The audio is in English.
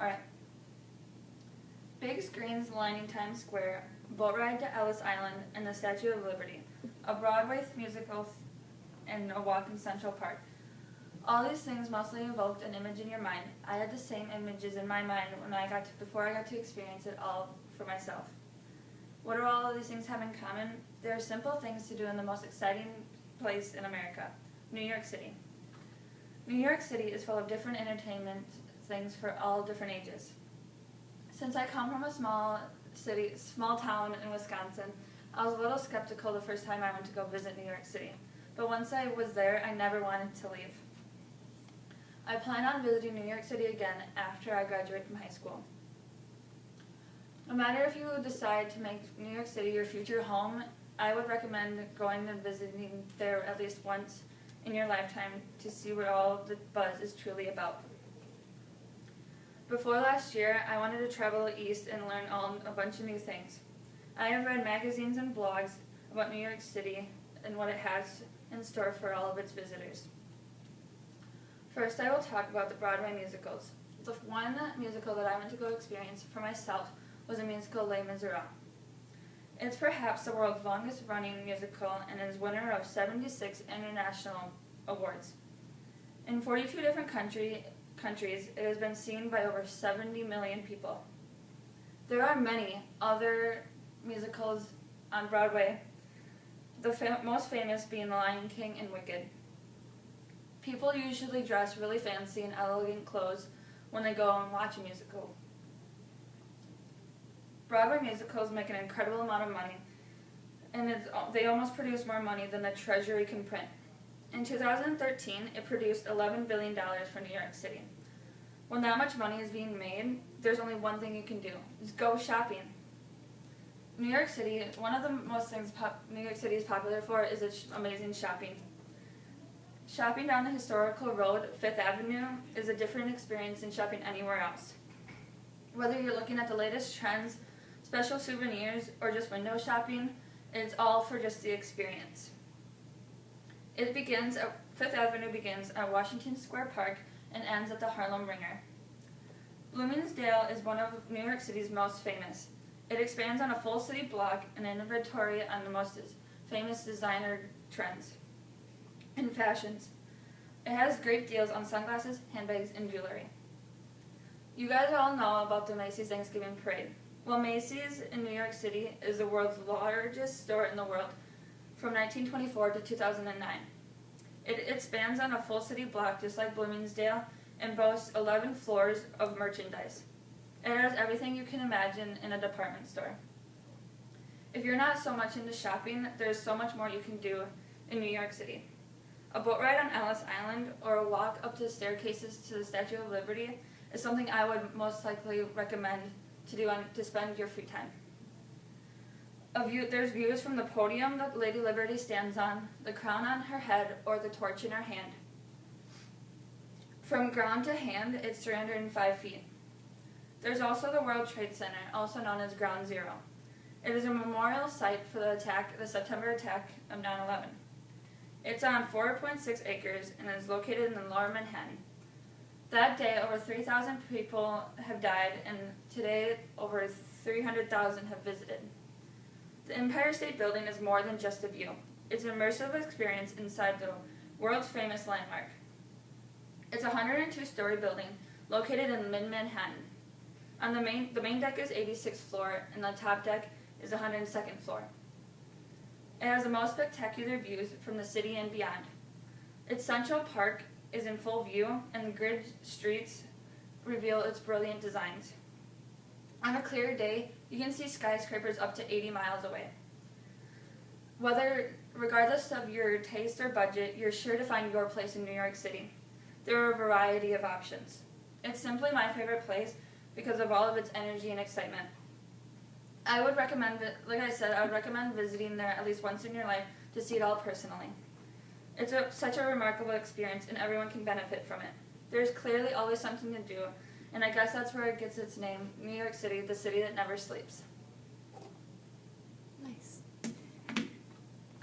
Alright. Big screens lining Times Square, boat ride to Ellis Island, and the Statue of Liberty, a Broadway musical, and a walk in Central Park. All these things mostly evoked an image in your mind. I had the same images in my mind before I got to experience it all for myself. What do all of these things have in common? There are simple things to do in the most exciting place in America, New York City. New York City is full of different entertainment things for all different ages. Since I come from a small town in Wisconsin, I was a little skeptical the first time I went to go visit New York City. But once I was there, I never wanted to leave. I plan on visiting New York City again after I graduate from high school. No matter if you decide to make New York City your future home, I would recommend going and visiting there at least once in your lifetime to see what all the buzz is truly about. Before last year, I wanted to travel east and learn a bunch of new things. I have read magazines and blogs about New York City and what it has in store for all of its visitors. First, I will talk about the Broadway musicals. The one musical that I went to go experience for myself was a musical, Les Miserables. It's perhaps the world's longest running musical and is winner of 76 international awards. In 42 different countries, it has been seen by over 70 million people. There are many other musicals on Broadway, the most famous being The Lion King and Wicked. People usually dress really fancy in elegant clothes when they go and watch a musical. Broadway musicals make an incredible amount of money, and they almost produce more money than the Treasury can print. In 2013, it produced $11 billion for New York City. When that much money is being made, there's only one thing you can do, is go shopping. New York City, one of the most things New York City is popular for is its amazing shopping. Shopping down the historical road, Fifth Avenue, is a different experience than shopping anywhere else. Whether you're looking at the latest trends, special souvenirs, or just window shopping, it's all for just the experience. Fifth Avenue begins at Washington Square Park and ends at the Harlem Ringer. Bloomingdale is one of New York City's most famous. It expands on a full city block and an inventory on the most famous designer trends and fashions. It has great deals on sunglasses, handbags, and jewelry. You guys all know about the Macy's Thanksgiving Parade. Well, Macy's in New York City is the world's largest store in the world from 1924 to 2009. It expands on a full city block just like Bloomingdale and boasts 11 floors of merchandise. It has everything you can imagine in a department store. If you're not so much into shopping, there's so much more you can do in New York City. A boat ride on Ellis Island or a walk up the staircases to the Statue of Liberty is something I would most likely recommend to do to spend your free time. There's views from the podium that Lady Liberty stands on, the crown on her head, or the torch in her hand. From ground to hand, it's 305 feet. There's also the World Trade Center, also known as Ground Zero. It is a memorial site for the September attack of 9/11. It's on 4.6 acres and is located in Lower Manhattan. That day, over 3,000 people have died, and today, over 300,000 have visited. The Empire State Building is more than just a view. It's an immersive experience inside the world's famous landmark. It's a 102-story building located in mid-Manhattan. On the main deck is 86th floor, and the top deck is 102nd floor. It has the most spectacular views from the city and beyond. Its Central Park is in full view, and the grid streets reveal its brilliant designs. On a clear day, you can see skyscrapers up to 80 miles away. Regardless of your taste or budget, you're sure to find your place in New York City. There are a variety of options. It's simply my favorite place because of all of its energy and excitement. I would recommend visiting there at least once in your life to see it all personally. It's such a remarkable experience, and everyone can benefit from it. There's clearly always something to do, and I guess that's where it gets its name, New York City, the city that never sleeps.